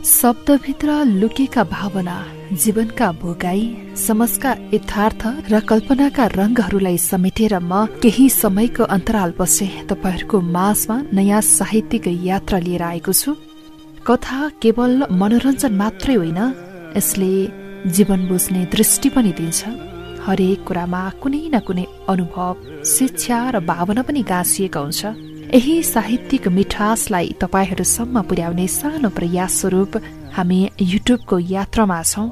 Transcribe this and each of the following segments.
शब्दभित्र लुकेका भावना, जीवनका भोगाई, समाजका यथार्थ र कल्पनाका रंगहरूलाई समेटेर म केही समयको अन्तरालपछि तपाईहरूको माझमा नयाँ साहित्यिक यात्रा लिएर आएको छु। कथा केवल मनोरञ्जन मात्रै होइन, यसले जीवन बुझ्ने दृष्टि पनि दिन्छ। हरेक कुरामा कुनै न कुनै अनुभव, शिक्षा र भावना पनि गाँसिएको हुन्छ। यही साहित्यिक मिठासलाई तपाईहरूसम्म पुर्याउने सानो प्रयास स्वरूप हामी युट्युबको यात्रामा छौं।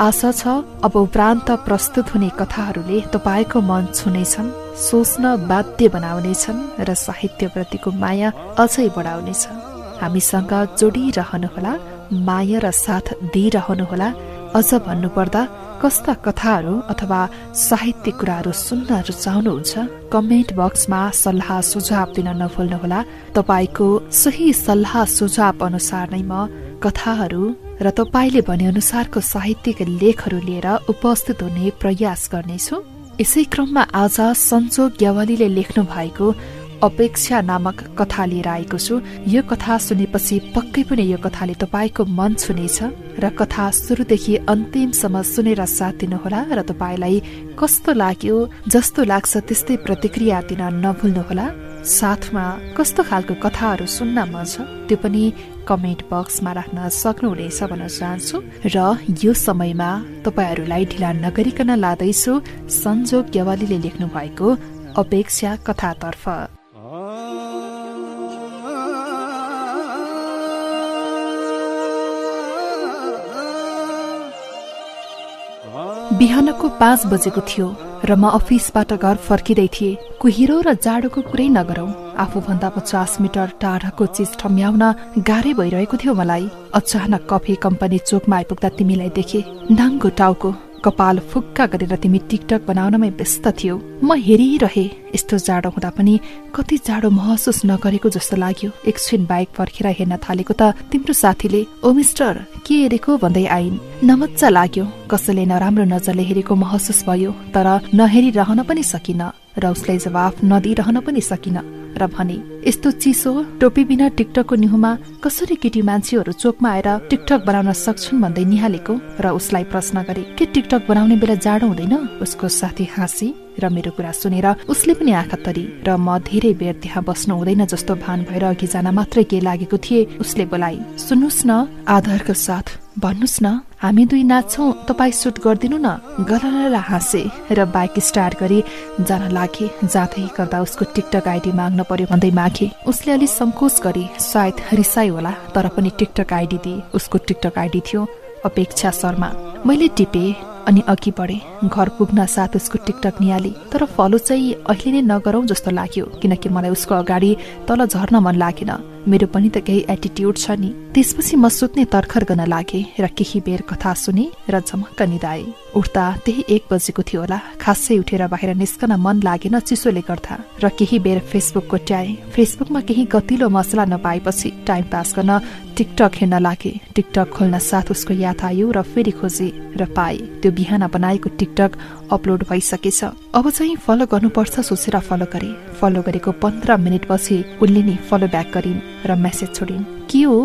आशा छ अब उपरान्त प्रस्तुत हुने कथाहरूले तपाईको मन छुनेछन्, सोच्न बाध्य बनाउनेछन् र साहित्यप्रतिको माया अझै बढाउनेछ। हामीसँग जोडिरहनुहोला, माया र साथ दिइरहनुहोला। अझ भन्नुपर्दा कस्ता कथाहरू अथवा साहित्यिक कुराहरू सुन्न रुचाउनुहुन्छ, कमेन्ट बक्समा सल्लाह सुझाव दिन नभुल्नुहोला। तपाईको सही सल्लाह सुझाव अनुसार नै म कथाहरू र तपाईले भने अनुसारको साहित्यिक लेखहरू लिएर उपस्थित हुने प्रयास गर्नेछु। यसै क्रममा आज सन्जोग ग्यावालीले लेख्नु भएको अपेक्षा नामक कथा लिएर आएको छु। यो कथा सुनेपछि पक्कै पनि यो कथाले तपाईको मन छुनेछ र कथा सुरुदेखि अन्तिमसम्म सुनेर साथ दिनुहोला र तपाईलाई कस्तो लाग्यो, जस्तो लाग्छ त्यस्तै प्रतिक्रिया दिन नभुल्नुहोला। साथमा कस्तो खालको कथाहरू सुन्न मन छ त्यो पनि कमेन्ट बक्समा राख्न सक्नुहुनेछ भन्न चाहन्छु। र यो समयमा तपाईहरूलाई ढिला नगरिकन लादैछु सन्जोग ग्यावालीले लेख्नु भएको अपेक्षा कथातर्फ। बिहानको 5 बजेको थियो र म अफिसबाट घर फर्किँदै थिएँ। कुहिरो र जाडोको कुरै नगरौं, आफूभन्दा 50 मिटर टाढाको चिज ठम्याउन गाह्रै भइरहेको थियो मलाई। अचानक कफी कम्पनी चोकमा आइपुग्दा तिमीलाई देखे। नाङ्गो टाउको, कपाल फुक्का गरेर तिमी टिकटक बनाउनमै व्यस्त थियौ। म हेरिरहे। यस्तो जाडो हुँदा पनि कति जाडो महसुस नगरेको जस्तो लाग्यो। एकछिन बाइक पर्खेर हेर्न थालेको त तिम्रो साथीले ओ मिस्टर के हेरेको भन्दै आइन्। नमज्जा लाग्यो। कसैले नराम्रो नजरले हेरेको महसुस भयो, तर नहेरिरहन पनि सकिन र उसलाई जवाफ नदिइरहन पनि सकिन र भने यस्तो चिसो टोपी बिना टिकटकको निहुमा कसरी केटी मान्छेहरू चोकमा आएर टिकटक बनाउन सक्छन् भन्दै निहालेको र उसलाई प्रश्न गरे के टिकटक बनाउने बेला जाडो हुँदैन। उसको साथी हाँसी र मेरो कुरा सुनेर उसले पनि आँखा तरी र म धेरै बेर त्यहाँ बस्नु हुँदैन जस्तो भान भएर अघि जान मात्रै के लागेको थिए। उसले बोलाई, सुन्नुस् न, आधारको साथ भन्नुस् न, हामी दुई नाच्छौं, तपाईँ सुट गरिदिनु न। गलल हाँसे र बाइक स्टार्ट गरी जान लागे। जाँदै गर्दा उसको टिकटक आइडी माग्न पर्यो भन्दै मागे। उसले अलि संकोच गरी, सायद रिसाई होला, तर पनि टिकटक आइडी दिए। उसको टिकटक आइडी थियो अपेक्षा शर्मा। मैले टिपे अनि अघि बढे। घर पुग्न साथ उसको टिकटक निहाली, तर फलो चाहिँ अहिले नै नगरौं जस्तो लाग्यो, किनकि मलाई उसको अगाडि तल झर्न मन लागेन। मेरो पनि त केही एटिट्युड छ नि। त्यसपछि म सुत्ने तर्खर गर्न लागे र केही बेर कथा सुने र झमक्क निदाए। उठ्दा त्यही 1 बजेको थियो होला। खासै उठेर बाहिर निस्कन मन लागेन चिसोले गर्दा र केही बेर फेसबुक कोट्याए। फेसबुकमा केही गतिलो मसला नपाएपछि टाइम पास गर्न टिकटक हेर्न लागे। टिकटक खोल्न साथ उसको याद आयो र फेरि खोजे र पाए। त्यो बिहान बनाएको टिकटक अपलोड भइसकेछ। अब चाहिँ फलो गर्नुपर्छ सोचेर फलो गरे। फलो गरेको 15 मिनेटपछि उनले नि फलो ब्याक गरिन् र मेसेज छोडिन्। के हो,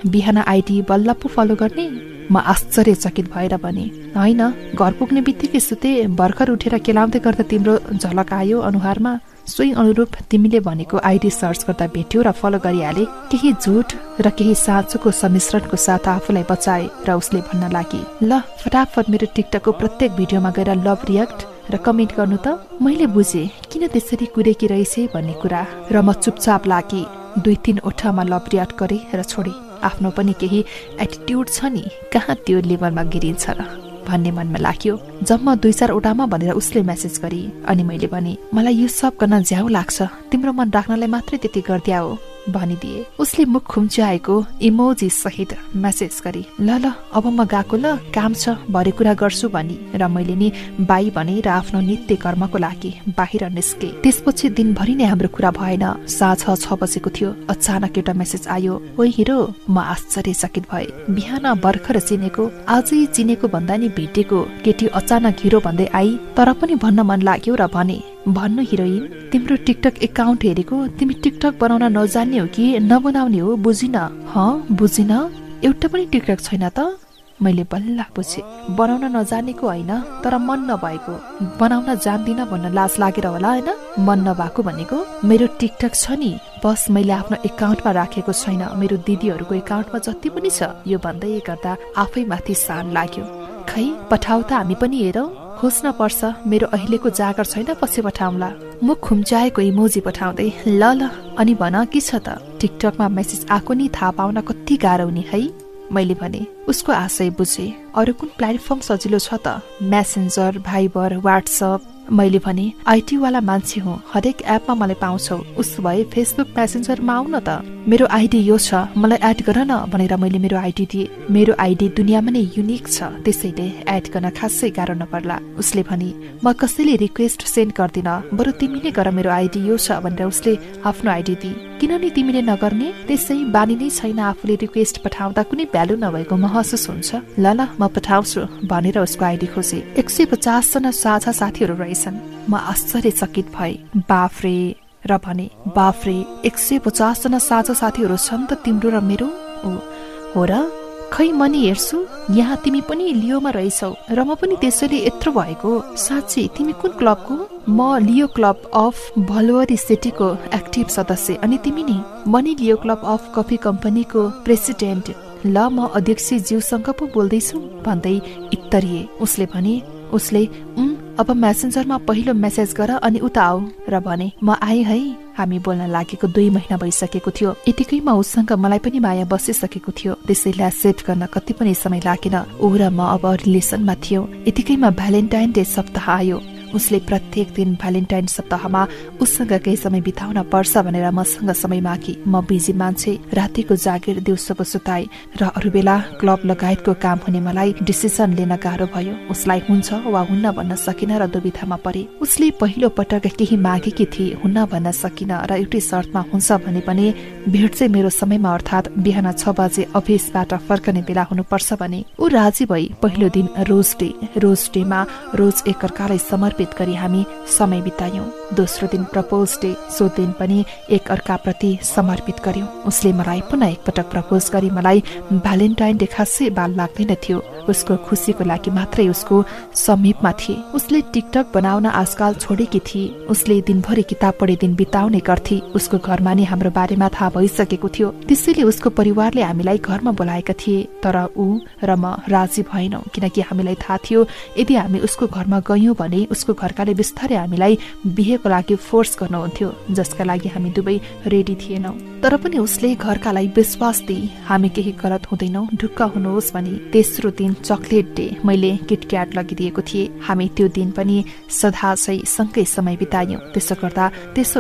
बिहान आइडी बल्ल पो फलो गर्ने? म आश्चर्यचकित भएर भने, होइन, घर पुग्ने बित्तिकै सुते, भर्खर उठेर केलाउँदै गर्दा तिम्रो झलक आयो अनुहारमा। सोही अनुरूप तिमीले भनेको आइडी सर्च गर्दा भेट्यो र फलो गरिहाले। केही झुट र केही साँचोको सम्मिश्रणको साथ आफूलाई बचाए र उसले भन्न लागि, ल फटाफट मेरो टिकटकको प्रत्येक भिडियोमा गएर लभ रियाक्ट र कमेन्ट गर्नु त। मैले बुझे किन त्यसरी कुरेकी रहेछे भन्ने कुरा र म चुपचाप लागि 2-3 ओठामा लभ रियाक्ट गरे र छोडे। आफ्नो पनि केही एटिट्युड छ नि, कहाँ त्यो लेभलमा गिरिन्छ र भन्ने मनमा लाग्यो। जम्मा 2-4 ओटामा भनेर उसले मेसेज गरी अनि मैले भने, मलाई यो सब गर्न झ्याउ लाग्छ, तिम्रो मन राख्नलाई मात्रै त्यति गर्दिया हो भनिदिए। उसले मुख खुम्च्याएको इमोजी सहित मेसेज गरी, ल ल अब म गएको, ल काम छ, भरे कुरा गर्छु भनी र मैले नि बाई भने र आफ्नो नित्य कर्मको लागि बाहिर निस्के। त्यसपछि दिनभरि नै हाम्रो कुरा भएन। साँझ 6 बजेको थियो। अचानक एउटा मेसेज आयो, ओइ हिरो। म आश्चर्यचकित भए। बिहान भर्खर चिनेको, आजै चिनेको भन्दा नि भेटेको केटी अचानक हिरो भन्दै आई। तर पनि भन्न मन लाग्यो र भने, भन्नु हिरोइन, तिम्रो टिकटक एकाउन्ट हेरेको, तिमी टिकटक बनाउन नजान्ने हो कि नबनाउने हो बुझिन। बुझिन। एउटा पनि टिकटक छैन त? मैले बल्ल बुझे। बनाउन नजानेको होइन, तर मन नभएको। बनाउन जान्दिन भन्न लाज लागेर होला होइन? मन नभएको भनेको मेरो टिकटक छ नि, बस मैले आफ्नो एकाउन्टमा राखेको छैन। मेरो दिदीहरूको एकाउन्टमा जति पनि छ। यो भन्दै गर्दा आफै माथि सान लाग्यो। खै पठाउ त हामी पनि हेरौँ। खोज्न पर्छ, मेरो अहिलेको जागर छैन, पछि पठाउँला। मुख खुम्चाएको इमोजी पठाउँदै ल ल अनि भन के छ त? टिकटकमा मेसेज आएको नि थाहा पाउन कति गाह्रो नि है? मैले भने। उसको आशय बुझे। अरू कुन प्लेटफर्म सजिलो छ त? Messenger, Viber, WhatsApp. मैले भने आइटी वाला मान्छे हुँ, हरेक एपमा मलाई पाउँछौ। उसो भए फेसबुक मेसेन्जरमा आउन त। मेरो आइडी यो छ, मलाई एड गर न भनेर मैले मेरो आइडी दिए। मेरो आइडी दुनियाँमा नै युनिक छ, त्यसैले एड गर्न खासै गाह्रो नपर्ला। उसले भने म कसैले रिक्वेस्ट सेन्ड गर्दिन, बरु तिमी नै गर, मेरो आइडी यो छ भनेर उसले आफ्नो आइडी दिए। किन नि तिमीले नगर्ने? त्यसै बानी नै छैन, आफूले रिक्वेस्ट पठाउँदा कुनै भ्यालु नभएको महसुस हुन्छ। ल ल म पठाउँछु भनेर उसको आइडी खोजे। 150 जना साझा साथीहरू रहेछन्। म आश्चर्यचकित भए। बाफ्रे र भने बाफ्रे 150 जना साझा साथीहरू छन् त तिम्रो र मेरो? हो र? खै म नि हेर्छु, यहाँ तिमी पनि लियोमा रहेछौ र म पनि त्यसैले यत्रो भएको। साँच्चै तिमी कुन क्लबको? म लियो क्लब अफ भलवरी सिटीको एक्टिभ सदस्य। अनि तिमी नि? म नि लियो क्लब अफ कफी कम्पनीको प्रेसिडेन्ट। ल म अध्यक्ष ज्यूसँग पो बोल्दैछु भन्दै इत्तरिए। उसले भने अब मेसेन्जरमा पहिलो मेसेज गर अनि उता आऊ र भने म आए है। हामी बोल्न लागेको 2 महिना भइसकेको थियो। यतिकैमा उसँग मलाई पनि माया बसिसकेको थियो, त्यसैले एक्सेप्ट गर्न कति पनि समय लागेन। ऊ र म अब रिलेसनमा थियौं। यतिकैमा भ्यालेन्टाइन डे सप्ताह आयो। उसले प्रत्येक दिन भ्यालेन्टाइन सप्ताहमा उसँग केही समय बिताउन पर्छ भनेर मसँग समय मागी। म बिजी मान्छे, रातिको जागिर दिउँसोको सुताई र अरू बेला क्लब लगायतको काम हुने मलाई डिसिजन लिन गाह्रो भयो। उसलाई हुन्छ वा हुन्न भन्न सकिन र दुविधामा परे। उसले पहिलो पटक केही मागेकी थिए, हुन्न भन्न सकिन र एउटै शर्तमा हुन्छ भने पनि भेट चाहिँ मेरो समयमा अर्थात् बिहान 6 बजे अफिसबाट फर्कने बेला हुनुपर्छ भने ऊ राजी भई। पहिलो दिन रोज डेमा रोज एकअर्कालाई समर्पित गरी हामी समय बितायौं। दोस्रो दिन प्रपोज डे, सो दिन पनि एक अर्का प्रति समर्पित गर्यौं। उसले मलाई पुनः एकपटक प्रपोज गरी। मलाई भ्यालेन्टाइन डे खासै बाल लाग्दैन थियो। उसको खुसीको लागि मात्रै उसको समीपमा थिए। उसले टिकटक बनाउन आजकल छोडेकी थिए। उसले दिनभरि किताब पढे दिन बिताउने गर्थे। उसको घरमा नि हाम्रो बारेमा थाहा भइसकेको थियो, त्यसैले उसको परिवारले हामीलाई घरमा बोलाएका थिए। तर ऊ र म राजी भएनौं, किनकि हामीलाई थाहा थियो यदि हामी उसको घरमा गयौं भने उसको घरकाले बिस्तारै हामीलाई बिहेको लागि फोर्स गर्नुहुन्थ्यो, जसका लागि हामी दुवै रेडी थिएनौं। तर पनि उसले घरकालाई विश्वास दिए हामी केही गलत हुँदैनौं, ढुक्क हुनुहोस् भनी। तेस्रो दिन चकलेट डे, मैले किटक्याट लगिदिएको थिए। हामी त्यो दिन पनि सदा चाहिँ सँगै समय बितायौं। त्यसो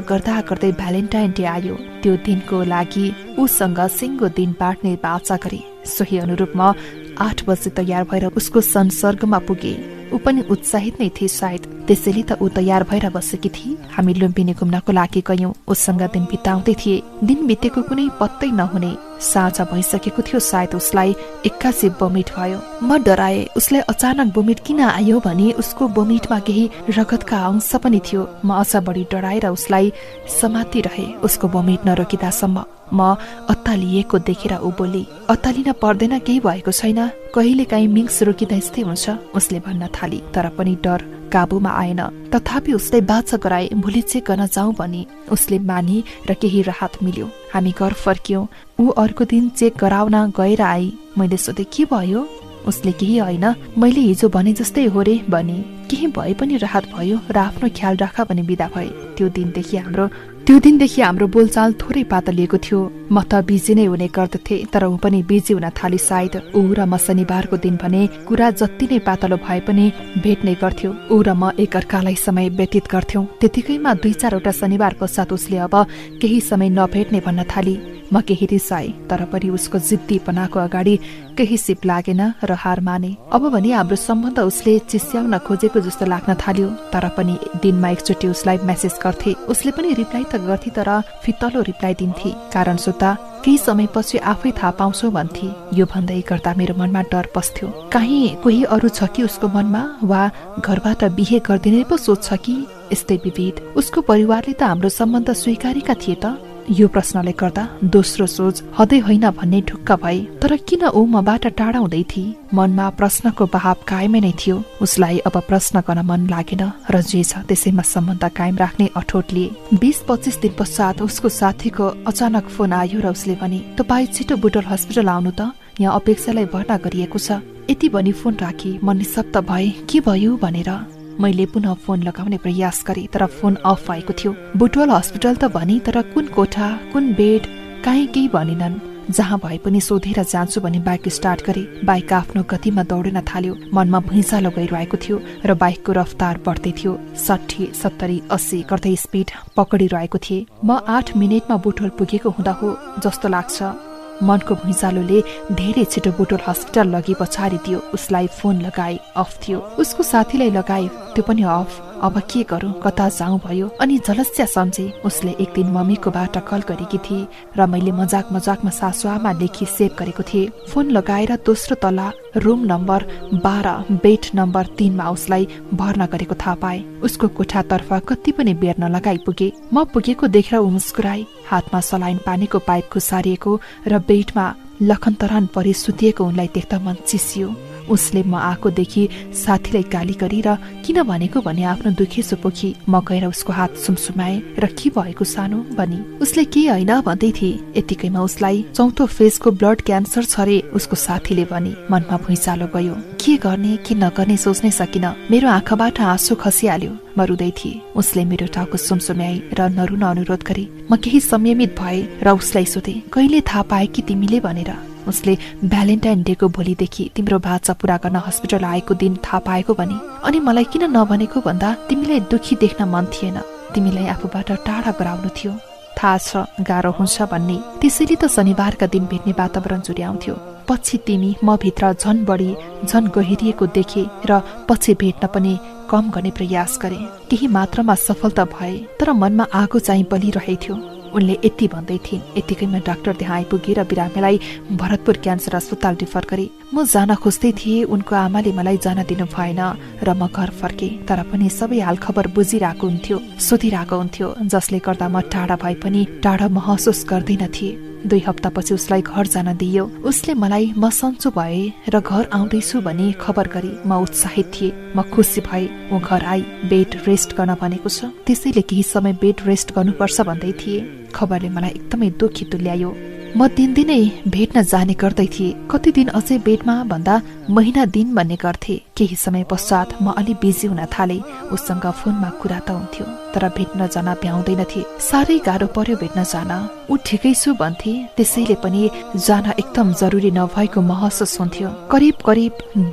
गर्दा गर्दै भ्यालेन्टाइन डे आयो। त्यो दिनको लागि उसँग सिंगो दिन बाँड्ने बाचा गरे। सोही अनुरूप म 8 बजे तयार भएर उसको संसर्गमा पुगे। ऊ पनि उत्साहित नै थिए सायद, त्यसैले त ऊ तयार भएर बसेकी थिए। हामी लुम्बिनी घुम्नको लागि गयौं। उसँग दिन बिताउँदै थिए। दिन बितेको कुनै पत्तै नहुने। साँझ भइसकेको थियो, सायद उसलाई 81 बोमिट भयो। म डराए उसलाई अचानक बोमिट किन आयो भने उसको बोमिटमा केही रगतका अंश पनि थियो। म अझ बढी डराएर उसलाई समाति रहे उसको बोमिट नरोकिदासम्म। म अत्तालिएको देखेर ऊ बोली, अत्तालिन पर्दैन, केही भएको छैन, कहिले काहीँ मिक्स रोकिँदा यस्तै हुन्छ उसले भन्न थाली। तर पनि डर काबुमा आएन। तथापि उसले बाचा गराए भोलि चेक गर्न जाउँ भनी। उसले मानी र केही राहत मिल्यो। हामी घर फर्क्यौं। ऊ अर्को दिन चेक गराउन गएर आई। मैले सोधे के भयो? उसले केही होइन, मैले हिजो भने जस्तै हो रे भनी। केही भए पनि राहत भयो र आफ्नो ख्याल राख भनी बिदा भए। त्यो दिनदेखि हाम्रो बोलचाल थोरै पातलिएको थियो। म त बिजी नै हुने गर्दथे, तर ऊ पनि बिजी हुन थाली सायद। ऊ र म शनिबारको दिन भने कुरा जति नै पातलो भए पनि भेट्ने गर्थ्यौ। ऊ र म एकअर्कालाई समय व्यतीत गर्थ्यौं। त्यतिकैमा 2-4 शनिबार पश्चात उसले अब केही समय नभेट्ने भन्न थाली। म केही रिसाए, तर पनि उसको जिद्दीपनाको अगाडि केही सिप लागेन र हार माने। अब भने हाम्रो सम्बन्ध उसले चिस्याउन खोजेको जस्तो लाग्न थाल्यो। तर पनि दिनमा एकचोटि उसलाई मेसेज गर्थे। उसले पनि रिप्लाई त गर्थे, तर फितलो रिप्लाई दिन्थे। कारण सोध्दा केही समयपछि आफै थाहा पाउँछौ भन्थे। यो भन्दै गर्दा मेरो मनमा डर पस्थ्यो। कहीँ कोही अरू छ कि उसको मनमा, वा घरबाट बिहे गरिदिने पो सोच्छ कि? यस्तै विविध। उसको परिवारले त हाम्रो सम्बन्ध स्वीकारेका थिए त। यो प्रश्नले गर्दा दोस्रो सोच हदै होइन भन्ने ढुक्क भए। तर किन ऊ मबाट टाढा हुँदै थिए? मनमा प्रश्नको बहाव कायमै नै थियो। उसलाई अब प्रश्न गर्न मन लागेन र जे छ त्यसैमा सम्बन्ध कायम राख्ने अठोट लिए। 20-25 दिन पश्चात उसको साथीको अचानक फोन आयो र उसले भने, तपाई छिटो बुटोल हस्पिटल आउनु त, यहाँ अपेक्षालाई भर्ना गरिएको छ। यति भनी फोन राखी म निशब्द भए, के भयो भनेर। मैले पुनः फोन लगाउने प्रयास गरे तर फोन अफ भएको थियो। बुटवल हस्पिटल त भनी तर कुन कोठा, कुन बेड, काहीँ केही भनिनन्। जहाँ भए पनि सोधेर जान्छु भने बाइक स्टार्ट गरे। बाइक आफ्नो गतिमा दौडिन थाल्यो। मनमा भुइँचालो गइरहेको थियो र बाइकको रफ्तार बढ्दै थियो। 60, 70, 80 गर्दै स्पिड पकडिरहेको थिए। म 8 मिनेटमा बुटवल पुगेको हुँदा हो जस्तो लाग्छ। मनको भुइँचालोले धेरै छिटो बुटोल हस्पिटल लगी पछाडि दियो। उसलाई फोन लगाए, अफ थियो। उसको साथीलाई लगाए, त्यो पनि अफ। अब के गरौँ, कता जाउँ भयो। अनि झलस्या सम्झे उसले एक दिन मम्मीकोबाट कल गरेकी थिए र मैले मजाकमा सासुआमा लेखी सेभ गरेको थिएँ। फोन लगाएर दोस्रो तला रुम नम्बर 12 बेड नम्बर 3 मा उसलाई भर्ना गरेको थाहा पाए। उसको कोठातर्फ कति पनि बेर नलगाई पुगे। म पुगेको देखेर ऊ मुस्कुराए। हातमा सलाइन पानीको पाइप खुसारिएको र बेडमा लखनतरान परि सुतिएको उनलाई देख्दा मन चिसियो। उसले म आएकोदेखि साथीलाई गाली गरी र किन भनेको भने आफ्नो दुखेसो पोखी। म गएर उसको हात सुमसुमाए र के भएको सानो भनी। उसले के होइन भन्दै थिए। यतिकैमा उसलाई 4थो फेजको ब्लड क्यान्सर छ रे उसको साथीले भने। मनमा भुइँचालो गयो। के गर्ने के नगर्ने सोच्नै सकिन। मेरो आँखाबाट आँसु खसिहाल्यो। म रुँदै थिए। उसले मेरो टाउको सुमसुम्याई र नरुन अनुरोध गरे। म केही संयमित भए र उसलाई सोधे, कहिले थाहा पाए कि तिमीले भनेर। उसले भ्यालेन्टाइन डेको भोलिदेखि तिम्रो बाचा पूरा गर्न हस्पिटल आएको दिन थाहा पाएको भने। अनि मलाई किन नभनेको भन्दा तिमीलाई दुखी देख्न मन थिएन। तिमीलाई आफूबाट टाढा गराउनु थियो। थाहा छ गाह्रो हुन्छ भन्ने। त्यसैले त शनिबारका दिन भेट्ने वातावरण जुर्याउँथ्यो। पछि तिमी म भित्र झन बढी झन गहिरिएको देखे र पछि भेट्न पनि कम गर्ने प्रयास गरे। केही मात्रामा सफलता भए तर मनमा आगो चाहिँ बलिरहेथ्यो। उनले यति भन्दै थिइन्। यतिकैमा डाक्टर त्यहाँ आइपुगेर बिरामीलाई भरतपुर क्यान्सर अस्पताल रिफर गरे। म जान खोज्दै थिएँ। उनको आमाले मलाई जान दिनु भएन र म घर फर्के। तर पनि सबै हालखबर बुझिरहेको हुन्थ्यो, सोधिरहेको हुन्थ्यो, जसले गर्दा म टाढा भए पनि टाढा महसुस गर्दैन थिए। 2 हप्तापछि उसलाई घर जान दिइयो। उसले मलाई म सन्चो भए र घर आउँदैछु भनी खबर गरे। म उत्साहित थिए। म खुसी भए। ऊ घर आई बेड रेस्ट गर्न भनेको छ। त्यसैले केही समय बेड रेस्ट गर्नुपर्छ भन्दै थिए। खबरले मलाई एकदमै दुखी तुल्यायो। म दिनदिनै भेट्न जाने गर्दै थिए। कति दिन अझै बेडमा भन्दा महिना दिन भन्ने गर्थे। केही समय पश्चात म अलि बिजी हुन थाले। उसँग फोनमा कुरा त हुन्थ्यो तर भेट्न जान भ्याउँदैन थिए। साह्रै गाह्रो पर्यो भेट्न जान। ऊ ठिकै छु भन्थे। त्यसैले पनि जान एकदम जरुरी नभएको महसुस हुन्थ्यो। करिब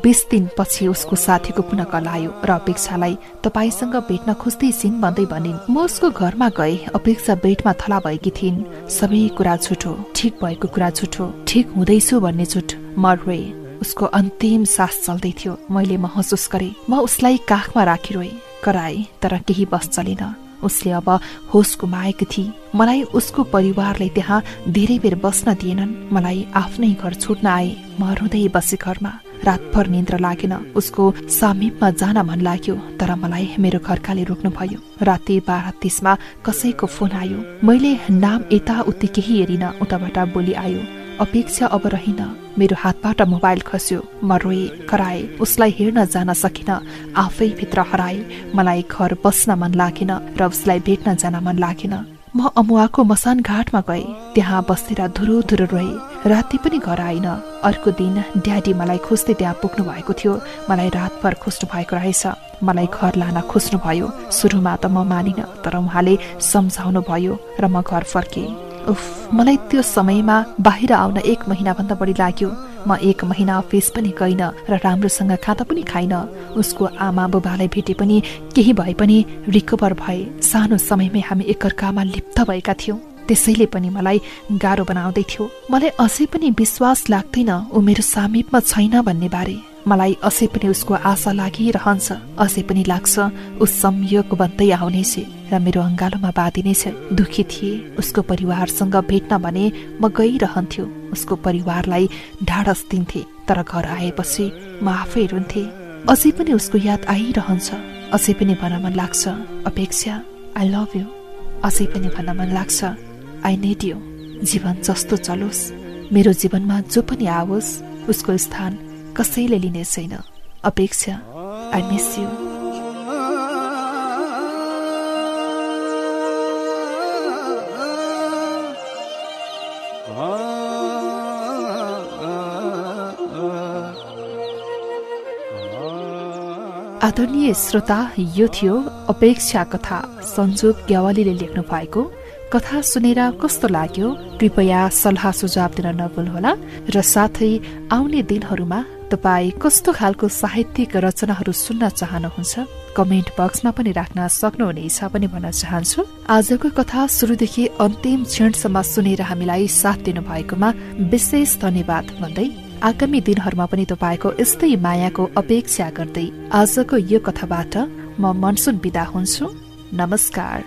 20 दिन पछि उसको साथीको पुनः कल आयो र अपेक्षालाई तपाईसँग भेट्न खोज्दै छिन् भन्दै भनिन्। म उसको घरमा गए। अपेक्षा बेडमा थला भएकी थिइन्। सबै कुरा झुटो, ठिक भएको कुरा झुटो, ठिक हुँदैछु भन्ने झुट। म रोए। उसको अन्तिम सास चल्दै थियो। मैले महसुस गरे। म उसलाई काखमा राखी रोए, कराए तर केही बस चलेन। उसले अब होस गुमाएको थिए। मलाई उसको परिवारले त्यहाँ धेरै बेर बस्न दिएनन्। मलाई आफ्नै घर छुट्न आए। म रुँदै बसे घरमा। रातभर निन्द्रा लागेन। उसको सामिपमा जान मन लाग्यो तर मलाई मेरो घरकाले रोक्नु भयो। राति 12:30 मा कसैको फोन आयो। मैले नाम यताउति केही हेरिन। उताबाट बोली आयो, अपेक्षा अब रहेन। मेरो हातबाट मोबाइल खस्यो। म रोए, कराए। उसलाई हेर्न जान सकिन। आफै भित्र हराए। मलाई घर बस्न मन लागेन र उसलाई भेट्न जान मन लागेन। म अमुवाको मसान घाटमा गए। त्यहाँ बसेर धुरुधुरु रोए। राति पनि घर आइन। अर्को दिन ड्याडी मलाई खोज्दै त्यहाँ पुग्नु भएको थियो। मलाई रातभर खोज्नु भएको रहेछ। मलाई घर लान खोज्नु भयो। सुरुमा त म मानिन तर उहाँले सम्झाउनु भयो र म घर फर्के। उफ, मलाई त्यो समयमा बाहिर आउन 1 महिनाभन्दा बढी लाग्यो। म 1 महिना अफिस पनि गइन र राम्रोसँग खाँदा पनि खाइन। उसको आमा बुबालाई भेटे पनि केही भए पनि रिकभर भए। सानो समयमै हामी एकअर्कामा लिप्त भएका थियौँ। त्यसैले पनि मलाई गाह्रो बनाउँदै थियो। मलाई अझै पनि विश्वास लाग्दैन ऊ मेरो सामिपमा छैन भन्ने बारे। मलाई अझै पनि उसको आशा लागिरहन्छ। अझै पनि लाग्छ ऊ संयोग बन्दै आउनेछ र मेरो अङ्गालोमा बाँधिनेछ। दुखी थिए। उसको परिवारसँग भेट्न भने म गइरहन्थ्यो। उसको परिवारलाई ढाडस दिन्थे तर घर आएपछि म आफै रुन्थे। अझै पनि उसको याद आइरहन्छ। अझै पनि भन्न मन लाग्छ, अपेक्षा आई लभ यु। अझै पनि भन्न मन लाग्छ, आई निड यु। जीवन जस्तो चलोस्, मेरो जीवनमा जो पनि आओस् उसको स्थान कसैले लिने छैन। अपेक्षा, आई मिस यु। आदरणीय श्रोता, यो थियो अपेक्षा कथा सञ्जोग ग्यावालीले लेख्नु भएको। कथा सुनेर कस्तो लाग्यो कृपया सल्लाह सुझाव दिन नभुल्नुहोला र साथै आउने दिनहरूमा तपाईँ कस्तो खालको साहित्यिक रचनाहरू सुन्न चाहनुहुन्छ कमेन्ट बक्समा पनि राख्न सक्नुहुनेछ पनि भन्न चाहन्छु। आजको कथा सुरुदेखि अन्तिम क्षणसम्म सुनेर हामीलाई साथ दिनुभएकोमा विशेष धन्यवाद भन्दै आगामी दिनहरूमा पनि तपाईको यस्तै मायाको अपेक्षा गर्दै आजको यो कथाबाट म मनसुन बिदा हुन्छु। नमस्कार।